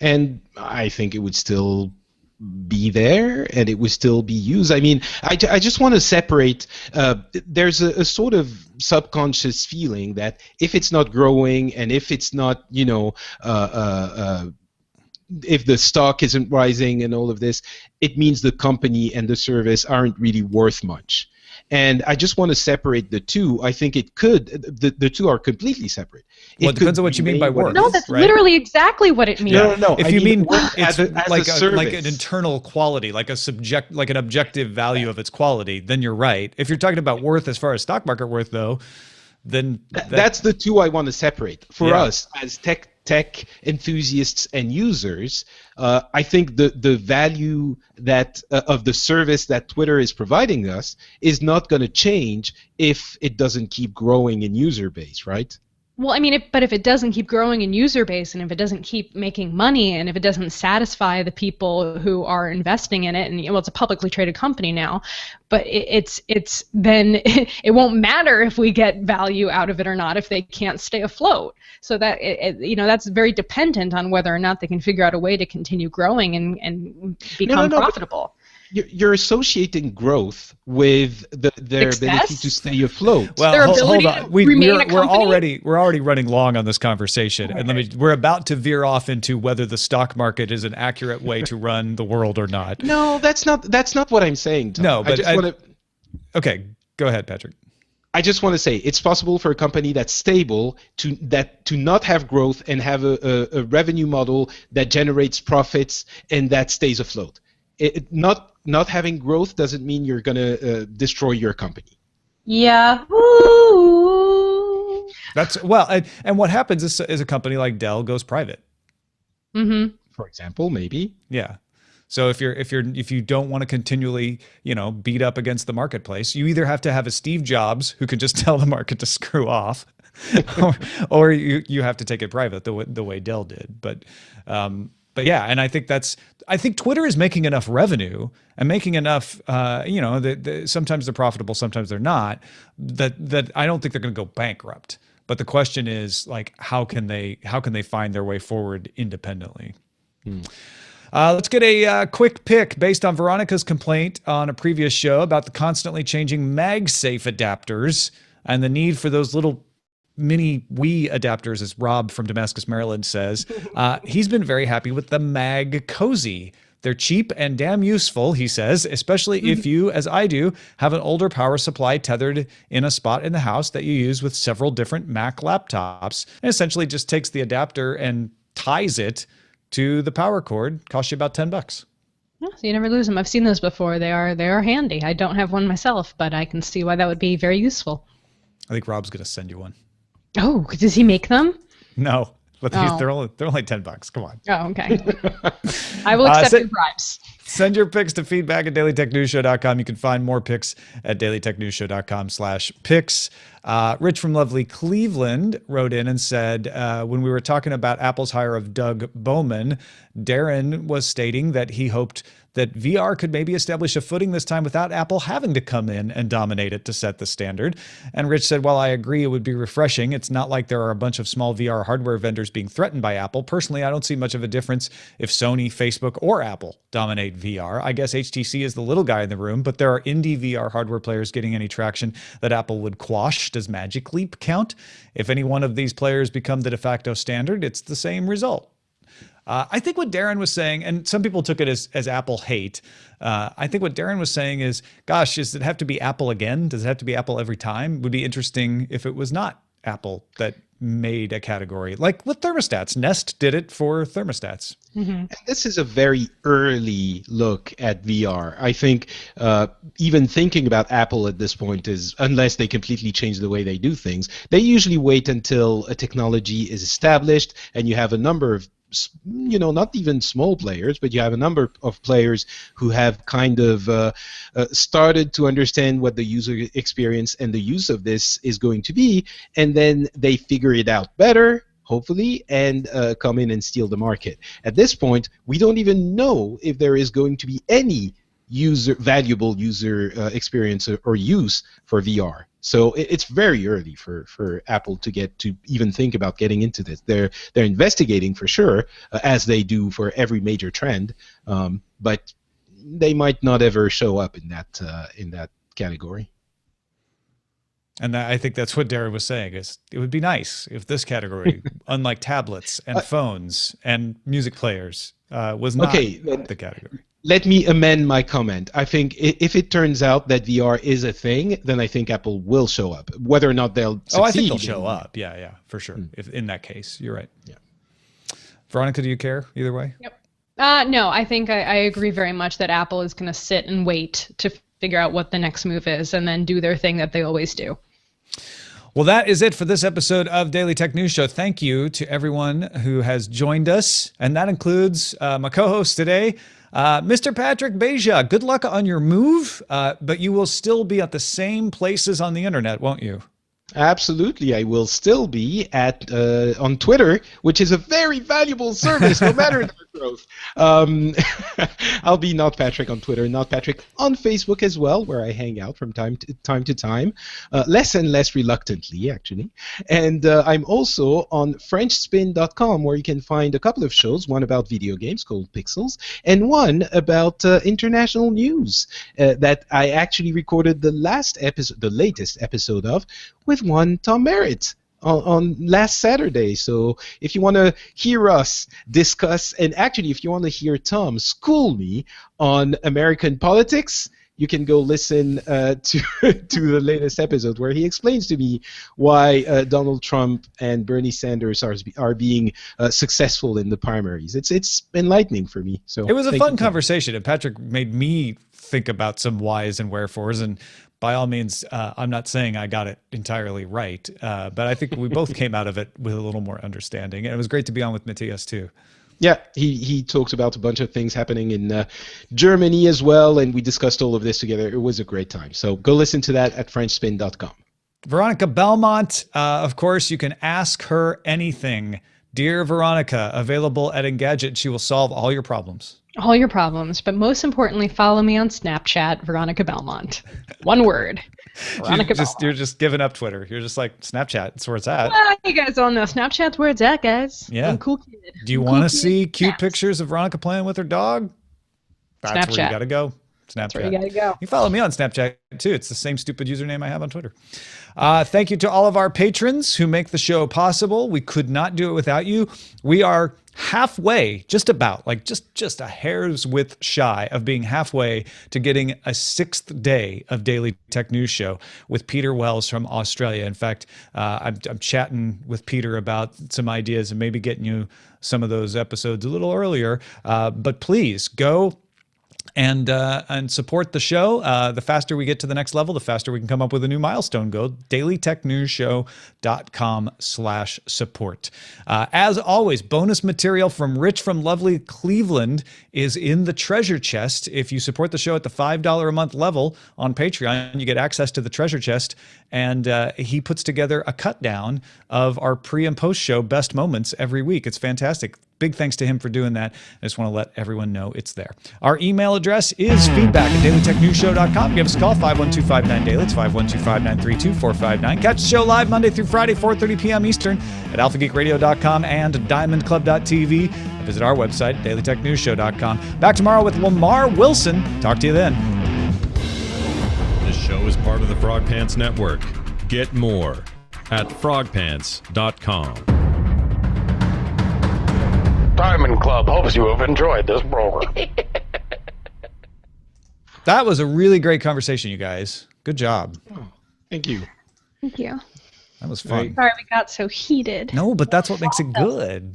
And I think it would still be there and it would still be used. I just want to separate, there's a sort of subconscious feeling that if it's not growing and if it's not, if the stock isn't rising and all of this, it means the company and the service aren't really worth much. And I just want to separate the two. I think it could. The two are completely separate. It depends on what you mean by worth. No, that's literally exactly what it means. No. If you mean it's like an internal quality, like an objective value of its quality, then you're right. If you're talking about worth as far as stock market worth, though, then That's the two I want to separate. For Yeah. us as tech enthusiasts and users, I think the value that of the service that Twitter is providing us is not going to change if it doesn't keep growing in user base, right? Well, I mean, but if it doesn't keep growing in user base, and if it doesn't keep making money, and if it doesn't satisfy the people who are investing in it, and well, it's a publicly traded company now, but it's then it won't matter if we get value out of it or not if they can't stay afloat. So that that's very dependent on whether or not they can figure out a way to continue growing and become profitable. You're associating growth with their ability to stay afloat. Well, Their hold ability on. to remain a We're company? already running long on this conversation, and we're about to veer off into whether the stock market is an accurate way to run the world or not. No, that's not what I'm saying, Tom. No, but I just want to. Okay, go ahead, Patrick. I just want to say it's possible for a company that's stable to not have growth and have a revenue model that generates profits and that stays afloat. Not having growth doesn't mean you're going to destroy your company. Yahoo! That's and what happens is a company like Dell goes private. Mm-hmm. For example, maybe. Yeah. So if you don't want to continually, beat up against the marketplace, you either have to have a Steve Jobs who can just tell the market to screw off, or you have to take it private the way Dell did. But yeah, and I think Twitter is making enough revenue and making enough, sometimes they're profitable, sometimes they're not, that I don't think they're going to go bankrupt. But the question is, like, how can they find their way forward independently? Let's get a quick pick based on Veronica's complaint on a previous show about the constantly changing MagSafe adapters and the need for those little mini Wii adapters, as Rob from Damascus, Maryland says. He's been very happy with the Mag Cozy. They're cheap and damn useful, he says, especially if you, as I do, have an older power supply tethered in a spot in the house that you use with several different Mac laptops, and essentially just takes the adapter and ties it to the power cord. Costs you about $10. Yeah, so you never lose them. I've seen those before. They are handy. I don't have one myself, but I can see why that would be very useful. I think Rob's going to send you one. Oh, does he make them? No, but Oh. they're only $10. Come on. Oh, okay. I will accept your bribes. Send your picks to feedback@dailytechnewsshow.com. You can find more picks at dailytechnewsshow.com/picks. Rich from lovely Cleveland wrote in and said, when we were talking about Apple's hire of Doug Bowman, Darren was stating that he hoped that VR could maybe establish a footing this time without Apple having to come in and dominate it to set the standard. And Rich said, well, I agree, it would be refreshing. It's not like there are a bunch of small VR hardware vendors being threatened by Apple. Personally, I don't see much of a difference if Sony, Facebook, or Apple dominate VR. I guess HTC is the little guy in the room, but there are indie VR hardware players getting any traction that Apple would quash. Does Magic Leap count? If any one of these players become the de facto standard, it's the same result. I think what Darren was saying, and some people took it as Apple hate. I think what Darren was saying is, gosh, does it have to be Apple again? Does it have to be Apple every time? It would be interesting if it was not Apple that made a category. Like with thermostats. Nest did it for thermostats. Mm-hmm. And this is a very early look at VR. I think even thinking about Apple at this point is, unless they completely change the way they do things, they usually wait until a technology is established and you have a number of, not even small players, but you have a number of players who have kind of started to understand what the user experience and the use of this is going to be, and then they figure it out better, hopefully, and come in and steal the market. At this point, we don't even know if there is going to be any valuable user experience or use for VR. So it's very early for Apple to even think about getting into this. They're investigating for sure, as they do for every major trend, but they might not ever show up in that category. And I think that's what Darren was saying, is it would be nice if this category, unlike tablets and phones and music players, was not the category. Let me amend my comment. I think if it turns out that VR is a thing, then I think Apple will show up. Whether or not they'll succeed. Oh, I think they'll show up. Yeah, for sure. If in that case, you're right. Yeah. Veronica, do you care either way? Yep. No, I think I agree very much that Apple is going to sit and wait to figure out what the next move is and then do their thing that they always do. Well, that is it for this episode of Daily Tech News Show. Thank you to everyone who has joined us, and that includes my co-host today, Mr. Patrick Beja. Good luck on your move, but you will still be at the same places on the internet, won't you? Absolutely, I will still be at on Twitter, which is a very valuable service, no matter the growth. I'll be Not Patrick on Twitter, Not Patrick on Facebook as well, where I hang out from time to time, less and less reluctantly, actually. And I'm also on FrenchSpin.com, where you can find a couple of shows, one about video games called Pixels, and one about international news that I actually recorded the latest episode of, with one Tom Merritt on last Saturday. So if you want to hear us discuss, and actually if you want to hear Tom school me on American politics, you can go listen to the latest episode where he explains to me why Donald Trump and Bernie Sanders are being successful in the primaries. It's enlightening for me. So it was a fun conversation, and Patrick made me think about some whys and wherefores, and by all means, I'm not saying I got it entirely right, but I think we both came out of it with a little more understanding. And it was great to be on with Matthias, too. Yeah, he talked about a bunch of things happening in Germany as well, and we discussed all of this together. It was a great time. So go listen to that at FrenchSpin.com. Veronica Belmont, of course, you can ask her anything. Dear Veronica, available at Engadget. She will solve all your problems. All your problems, but most importantly, follow me on Snapchat, Veronica Belmont. One word, Veronica Belmont. You're just giving up Twitter. You're just like, Snapchat, it's where it's at. You guys all know Snapchat's where it's at, guys. Yeah. I'm a cool kid. Do you want to see cute pictures of Veronica playing with her dog? That's Snapchat. where you got to go. Snapchat. That's where you got to go. You follow me on Snapchat, too. It's the same stupid username I have on Twitter. Thank you to all of our patrons who make the show possible. We could not do it without you. We are halfway, just about, like just a hair's width shy of being halfway to getting a 6th day of Daily Tech News Show with Peter Wells from Australia. In fact, I'm chatting with Peter about some ideas and maybe getting you some of those episodes a little earlier. But please go and support the show. The faster we get to the next level, the faster we can come up with a new milestone. Go dailytechnewsshow.com/support. As always, bonus material from Rich from lovely Cleveland is in the treasure chest. If you support the show at the $5 a month level on Patreon, you get access to the treasure chest, and he puts together a cut down of our pre and post show best moments every week. It's fantastic. Big thanks to him for doing that. I just want to let everyone know it's there. Our email address is feedback@dailytechnewsshow.com. Give us a call, 512-59-DAILY. It's 512-593-2459. Catch the show live Monday through Friday, 4:30 p.m. Eastern at alphageekradio.com and diamondclub.tv. And visit our website, dailytechnewsshow.com. Back tomorrow with Lamar Wilson. Talk to you then. This show is part of the Frog Pants Network. Get more at frogpants.com. Diamond Club hopes you have enjoyed this program. That was a really great conversation, you guys. Good job. Oh, thank you. Thank you. That was fun. Sorry we got so heated. No, but that's what makes it good.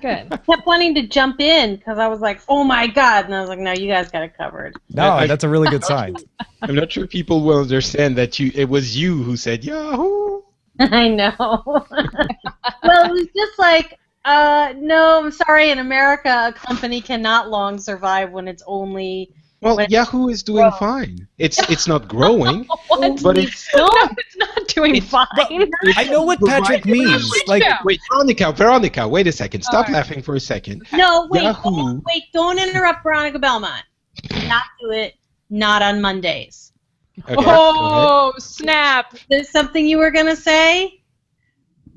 Good. I kept wanting to jump in because I was like, oh my God. And I was like, no, you guys got it covered. No, that's a really good sign. I'm not sure people will understand that it was you who said Yahoo. I know. Well, it was just like, no, I'm sorry. In America, a company cannot long survive when it's only. Well, Yahoo is doing fine. It's not growing, but it's No, it's not doing fine. I know what Patrick means. Like, wait, Veronica, wait a second. Stop laughing for a second. No, wait, Yahoo. don't interrupt Veronica Belmont. Not do it. Not on Mondays. Okay, go Oh, snap. There's something you were gonna say?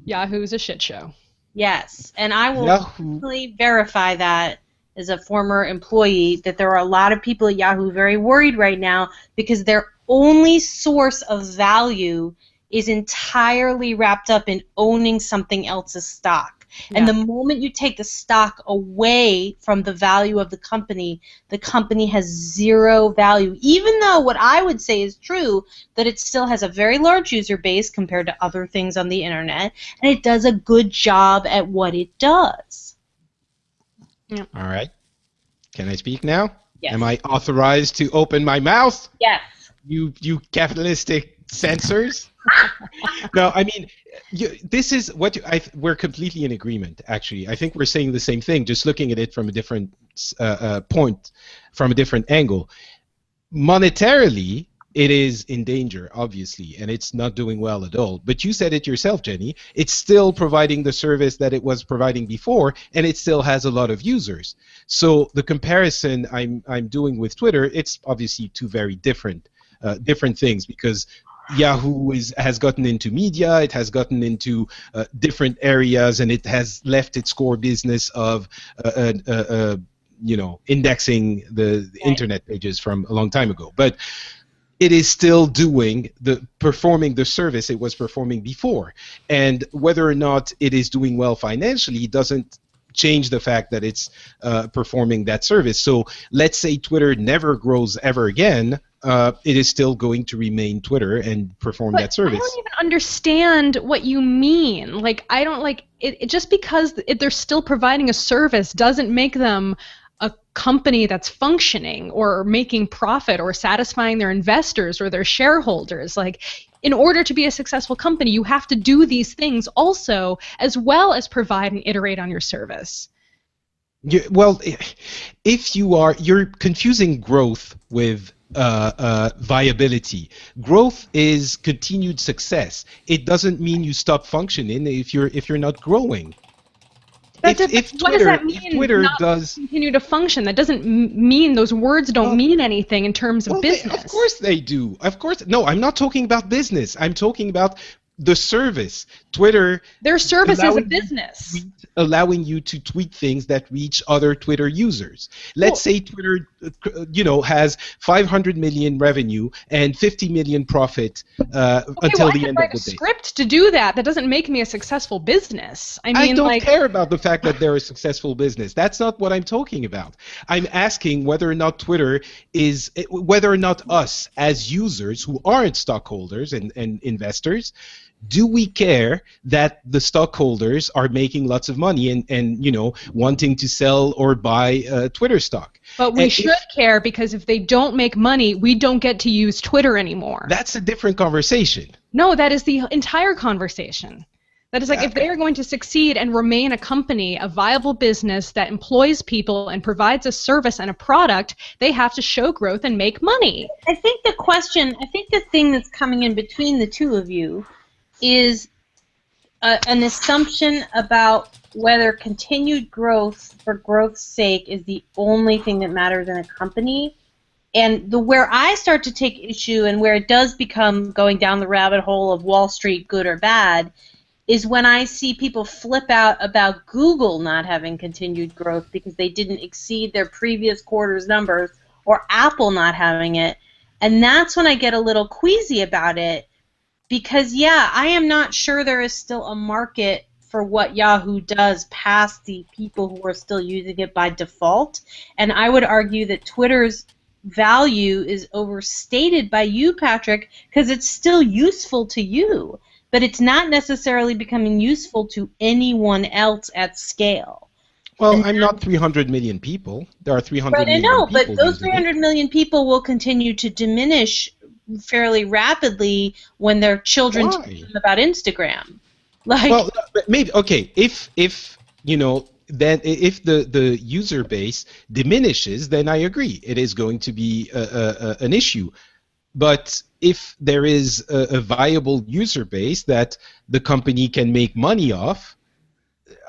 Yahoo's a shit show. Yes, and I will Yahoo. definitely verify that as a former employee, that there are a lot of people at Yahoo very worried right now because their only source of value is entirely wrapped up in owning something else's stock. And the moment you take the stock away from the value of the company has zero value, even though what I would say is true, that it still has a very large user base compared to other things on the internet, and it does a good job at what it does. Yep. All right. Can I speak now? Yes. Am I authorized to open my mouth? Yes. You capitalistic censors? No, I mean, this is what we're completely in agreement. Actually, I think we're saying the same thing, just looking at it from a different point, from a different angle. Monetarily, it is in danger, obviously, and it's not doing well at all. But you said it yourself, Jenny. It's still providing the service that it was providing before, and it still has a lot of users. So the comparison I'm doing with Twitter, it's obviously two very different things, because Yahoo has gotten into media, it has gotten into different areas, and it has left its core business of indexing the internet pages from a long time ago. But it is still performing the service it was performing before, and whether or not it is doing well financially doesn't change the fact that it's performing that service. So let's say Twitter never grows ever again, it is still going to remain Twitter and perform that service. I don't even understand what you mean. Like, I don't like it. Just because they're still providing a service doesn't make them a company that's functioning or making profit or satisfying their investors or their shareholders. Like, in order to be a successful company, you have to do these things also, as well as provide and iterate on your service. Well, if you're confusing growth with viability. Growth is continued success. It doesn't mean you stop functioning if you're not growing. What does that mean? Twitter not does continue to function. That doesn't mean those words don't mean anything in terms of business. Of course they do. Of course. No, I'm not talking about business. I'm talking about the service. Twitter. Their service is a business. Allowing you to tweet things that reach other Twitter users. Let's say Twitter, has 500 million revenue and 50 million profit until the end of the day. I can write a script to do that. That doesn't make me a successful business. I don't care about the fact that they're a successful business. That's not what I'm talking about. I'm asking whether or not whether or not us as users who aren't stockholders and investors, do we care that the stockholders are making lots of money and wanting to sell or buy Twitter stock? But we should care, because if they don't make money, we don't get to use Twitter anymore. That's a different conversation. No, that is the entire conversation. That is like, if they are going to succeed and remain a company, a viable business that employs people and provides a service and a product, they have to show growth and make money. I think the thing that's coming in between the two of you is an assumption about whether continued growth for growth's sake is the only thing that matters in a company. And where I start to take issue, and where it does become going down the rabbit hole of Wall Street good or bad, is when I see people flip out about Google not having continued growth because they didn't exceed their previous quarter's numbers, or Apple not having it. And that's when I get a little queasy about it. Because, I am not sure there is still a market for what Yahoo does past the people who are still using it by default. And I would argue that Twitter's value is overstated by you, Patrick, because it's still useful to you. But it's not necessarily becoming useful to anyone else at scale. Well, I'm not 300 million people. There are 300 million people. But those 300 million people will continue to diminish fairly rapidly when their children teach them about Instagram. Well, maybe if then if the user base diminishes, then I agree it is going to be an issue. But if there is a viable user base that the company can make money off,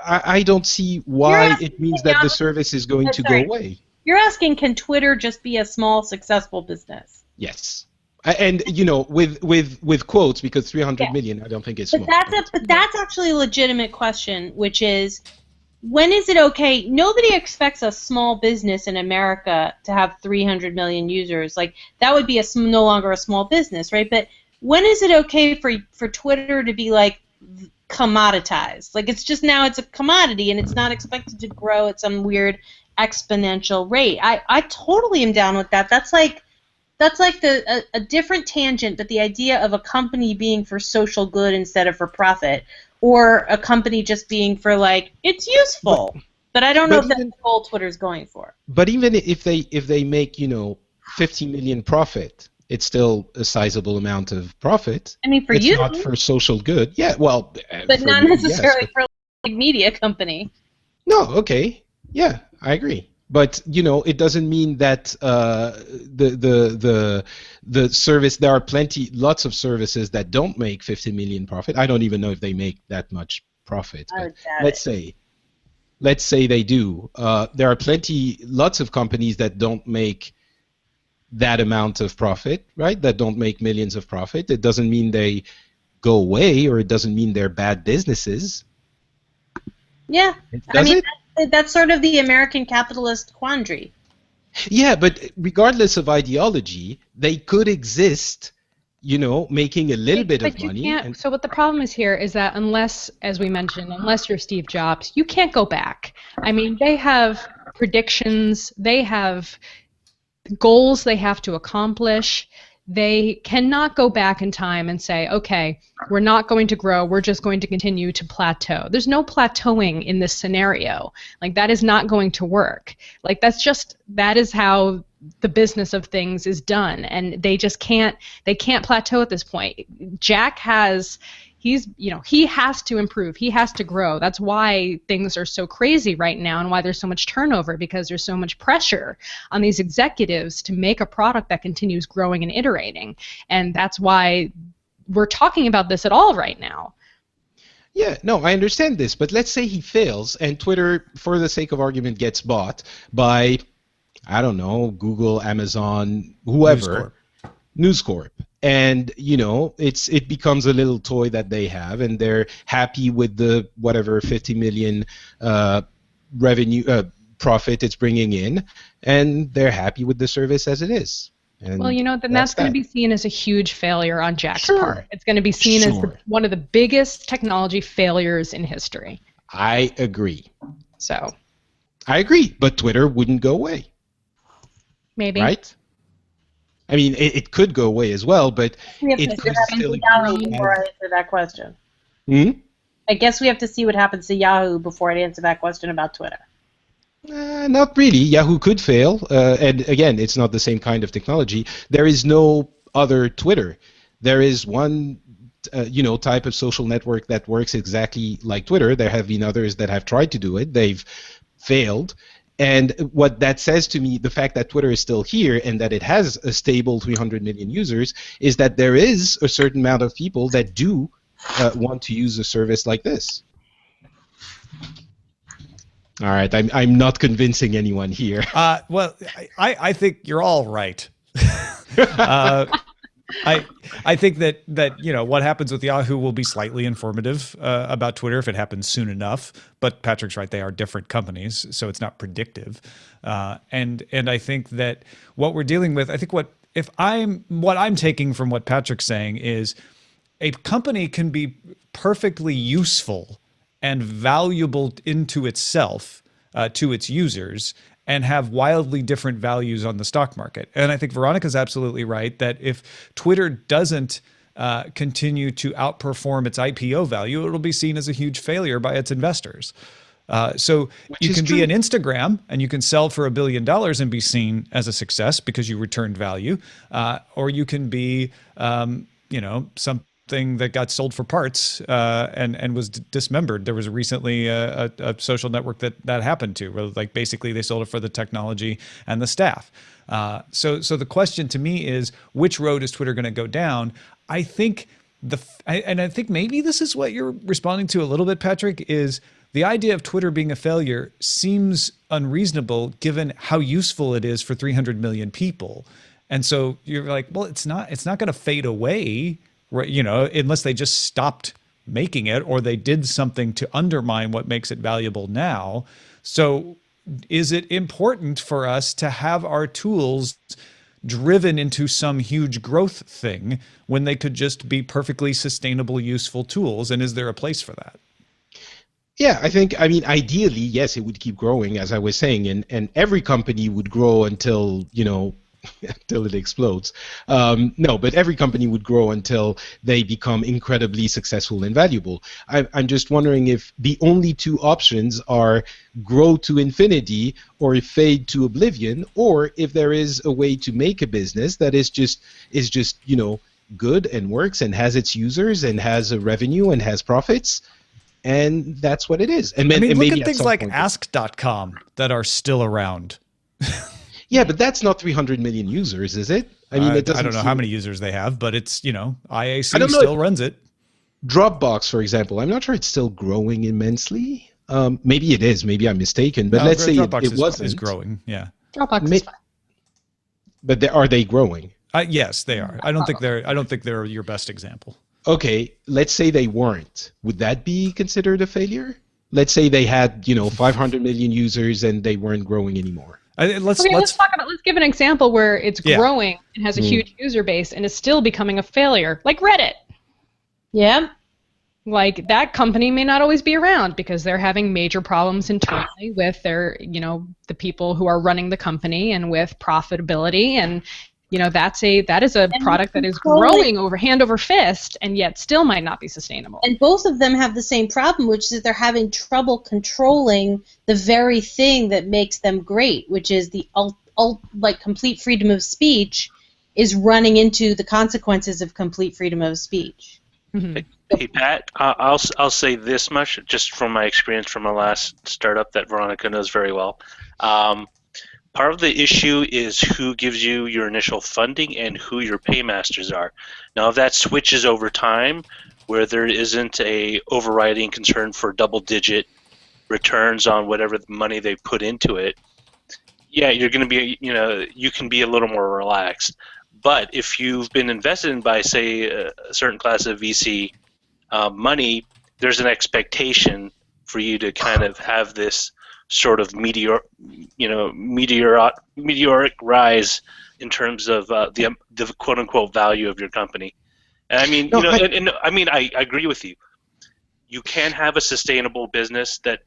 I don't see why it means that the service is going to go away. You're asking, can Twitter just be a small, successful business? Yes. And with quotes, because 300 million, I don't think it's small. But that's actually a legitimate question, which is, when is it okay? Nobody expects a small business in America to have 300 million users. Like, that would be no longer a small business, right? But when is it okay for Twitter to be like commoditized? Like, it's just now it's a commodity and it's not expected to grow at some weird exponential rate. I totally am down with that. That's like a different tangent, but the idea of a company being for social good instead of for profit, or a company just being for it's useful. But I don't know if that's the goal Twitter's going for. But even if they make 50 million profit, It's still a sizable amount of profit. I mean, for it's you, not for social good. Yeah, well, but for not me, yes, necessarily but for like a media company. no, okay, yeah, I agree. But it doesn't mean that the service. There are lots of services that don't make 50 million profit. I don't even know if they make that much profit. I But would doubt let's it. say they do. There are lots of companies that don't make that amount of profit, right? That don't make millions of profit. It doesn't mean they go away, or it doesn't mean they're bad businesses. Yeah, I Does mean it? that's sort of the American capitalist quandary. Yeah, but regardless of ideology, they could exist, making a little bit of But you money. can't. So what the problem is here is that unless, as we mentioned, unless you're Steve Jobs, you can't go back. I mean, they have predictions, they have goals they have to accomplish. They cannot go back in time and say, okay, we're not going to grow, we're just going to continue to plateau. There's no plateauing in this scenario. Like, that is not going to work. Like, that is how the business of things is done, and they can't plateau at this point. Jack he has to improve, he has to grow. That's why things are so crazy right now and why there's so much turnover, because there's so much pressure on these executives to make a product that continues growing and iterating. And that's why we're talking about this at all right now. Yeah, no, I understand this, but let's say he fails and Twitter, for the sake of argument, gets bought by, I don't know, Google, Amazon, whoever, News Corp. And it becomes a little toy that they have, and they're happy with the whatever 50 million revenue profit it's bringing in, and they're happy with the service as it is. And well, then that's going to be seen as a huge failure on Jack's part. It's going to be seen as one of the biggest technology failures in history. I agree. So. I agree, but Twitter wouldn't go away. Maybe. Right? I mean, it could go away as well, but it could still Yahoo before I answer that question. I guess we have to see what happens to Yahoo before I answer that question about Twitter. Not really. Yahoo could fail, and again, it's not the same kind of technology. There is no other Twitter. There is one, type of social network that works exactly like Twitter. There have been others that have tried to do it. They've failed. And what that says to me, the fact that Twitter is still here and that it has a stable 300 million users, is that there is a certain amount of people that do want to use a service like this. All right, I'm not convincing anyone here. Well, I think you're all right. I think that what happens with Yahoo will be slightly informative about Twitter if it happens soon enough. But Patrick's right; they are different companies, so it's not predictive. And I think that what we're dealing with, I think what I'm taking from what Patrick's saying is, a company can be perfectly useful and valuable into itself to its users, and have wildly different values on the stock market. And I think Veronica's absolutely right that if Twitter doesn't continue to outperform its IPO value, it'll be seen as a huge failure by its investors. So you can be an Instagram and you can sell for $1 billion and be seen as a success because you returned value, or you can be, something that got sold for parts and was dismembered. There was recently a social network that happened to, where like basically they sold it for the technology and the staff. So the question to me is, which road is Twitter going to go down? I think I think maybe this is what you're responding to a little bit, Patrick, is the idea of Twitter being a failure seems unreasonable given how useful it is for 300 million people. And so you're like, well, it's not going to fade away, unless they just stopped making it or they did something to undermine what makes it valuable now. So is it important for us to have our tools driven into some huge growth thing when they could just be perfectly sustainable, useful tools? And is there a place for that? Yeah, ideally, yes, it would keep growing, as I was saying, and every company would grow until, until it explodes. No, but every company would grow until they become incredibly successful and valuable. I'm just wondering if the only two options are grow to infinity or fade to oblivion, or if there is a way to make a business that is just good and works and has its users and has a revenue and has profits. And that's what it is. And I mean, and look maybe at things some like point- ask.com that are still around. Yeah, but that's not 300 million users, is it? I mean, it doesn't I don't know seem- how many users they have, but it's, IAC I don't know. still runs it. Dropbox, for example, I'm not sure it's still growing immensely. Maybe it is. Maybe I'm mistaken. But let's say Dropbox it wasn't. is growing. Yeah. Dropbox is fine. But are they growing? Yes, they are. I don't think they're your best example. Okay, let's say they weren't. Would that be considered a failure? Let's say they had, 500 million users and they weren't growing anymore. Let's give an example where it's growing and has a huge user base and is still becoming a failure, like Reddit. Yeah. Like that company may not always be around because they're having major problems internally with their, the people who are running the company and with profitability, and that is a product that is growing hand over fist and yet still might not be sustainable. And both of them have the same problem, which is they're having trouble controlling the very thing that makes them great, which is the complete freedom of speech is running into the consequences of complete freedom of speech. Mm-hmm. Hey Pat, I'll say this much just from my experience from my last startup that Veronica knows very well. Part of the issue is who gives you your initial funding and who your paymasters are. Now, if that switches over time, where there isn't a overriding concern for double-digit returns on whatever money they put into it, yeah, you're going to be, you can be a little more relaxed. But if you've been invested in by, say, a certain class of VC money, there's an expectation for you to kind of have this sort of meteoric rise in terms of the quote unquote value of your company. And I mean, I agree with you. You can have a sustainable business that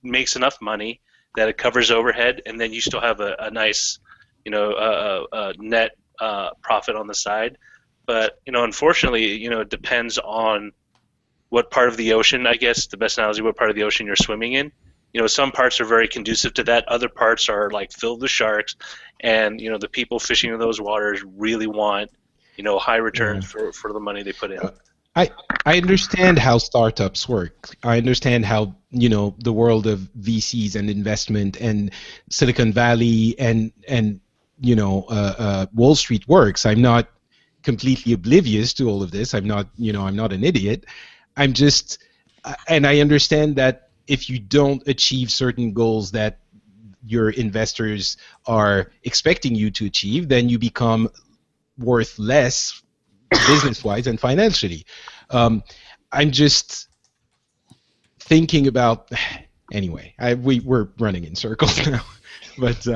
makes enough money that it covers overhead, and then you still have a nice, net profit on the side. But unfortunately, it depends on what part of the ocean. I guess the best analogy, what part of the ocean you're swimming in. Some parts are very conducive to that. Other parts are like filled with sharks, and the people fishing in those waters really want high returns for the money they put in. I understand how startups work. I understand how the world of VCs and investment and Silicon Valley and Wall Street works. I'm not completely oblivious to all of this. I'm not an idiot. I'm just, and I understand that if you don't achieve certain goals that your investors are expecting you to achieve, then you become worth less business-wise and financially. I'm just thinking about, anyway, we're running in circles now, but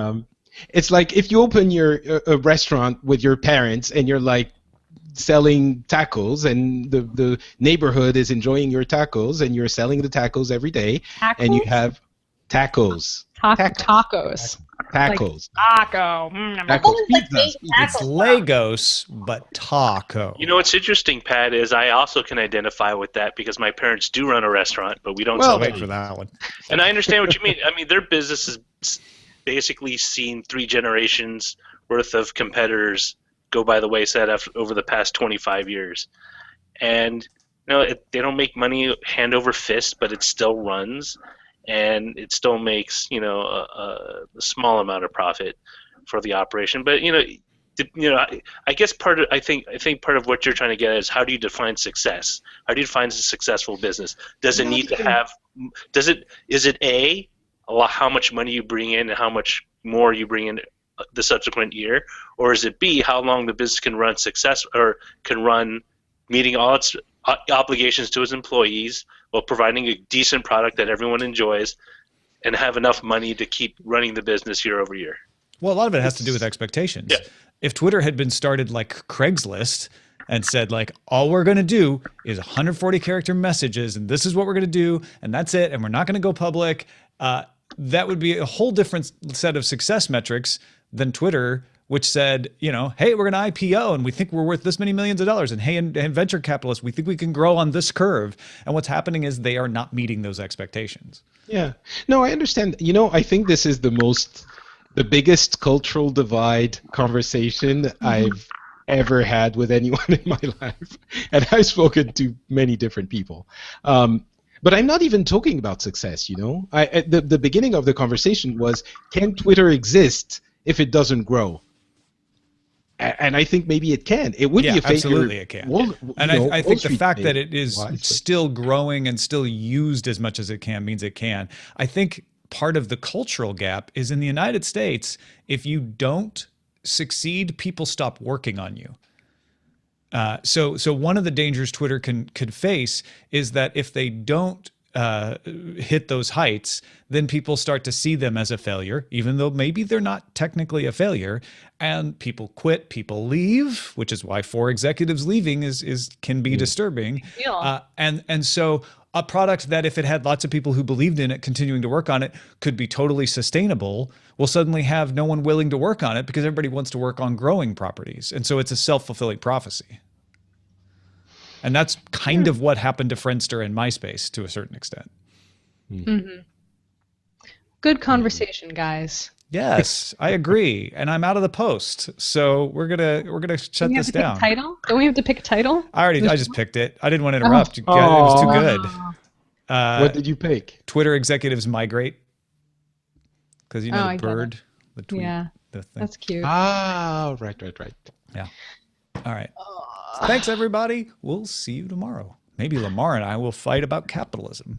it's like if you open a restaurant with your parents and you're like selling tacos and the neighborhood is enjoying your tacos and you're selling the tacos every day. And you have tacos. Tacos. Tacos. Like taco. It's Legos, but taco. What's interesting, Pat, is I also can identify with that because my parents do run a restaurant, but we don't sell wait for that one. And I understand what you mean. I mean, their business has basically seen 3 generations worth of competitors go by the wayside over the past 25 years. And they don't make money hand over fist, but it still runs, and it still makes a small amount of profit for the operation. But I guess I think part of what you're trying to get at is how do you define success? How do you define a successful business? Does it need to have? Is it how much money you bring in and how much more you bring in the subsequent year, or is it B, how long the business can run meeting all its obligations to its employees while providing a decent product that everyone enjoys and have enough money to keep running the business year over year? Well, a lot of it has to do with expectations. Yeah. If Twitter had been started like Craigslist and said like, all we're going to do is 140 character messages and this is what we're going to do and that's it and we're not going to go public, that would be a whole different set of success metrics than Twitter, which said, hey, we're going to IPO and we think we're worth this many millions of dollars. And hey, and venture capitalists, we think we can grow on this curve. And what's happening is they are not meeting those expectations. Yeah. No, I understand. I think this is the biggest cultural divide conversation I've ever had with anyone in my life. And I've spoken to many different people. But I'm not even talking about success, the beginning of the conversation was, can Twitter exist if it doesn't grow? And I think maybe it can. It would be a failure. Absolutely it can. I think the fact that it is still growing and still used as much as it can means it can. I think part of the cultural gap is in the United States, if you don't succeed, people stop working on you. So one of the dangers Twitter could face is that if they don't hit those heights, then people start to see them as a failure, even though maybe they're not technically a failure, and people quit, people leave, which is why 4 executives leaving can be disturbing. And so a product that if it had lots of people who believed in it, continuing to work on it, could be totally sustainable, will suddenly have no one willing to work on it because everybody wants to work on growing properties. And so it's a self-fulfilling prophecy. And that's kind of what happened to Friendster and MySpace to a certain extent. Good conversation, guys. Yes, I agree. And I'm out of the post. So we're gonna shut this down. Pick a title? Don't we have to pick a title? I just picked it. I didn't want to interrupt. It was too good. What did you pick? Twitter executives migrate. Because the bird, the tweet, the thing. That's cute. Ah, right. Yeah. All right. Thanks, everybody. We'll see you tomorrow. Maybe Lamar and I will fight about capitalism.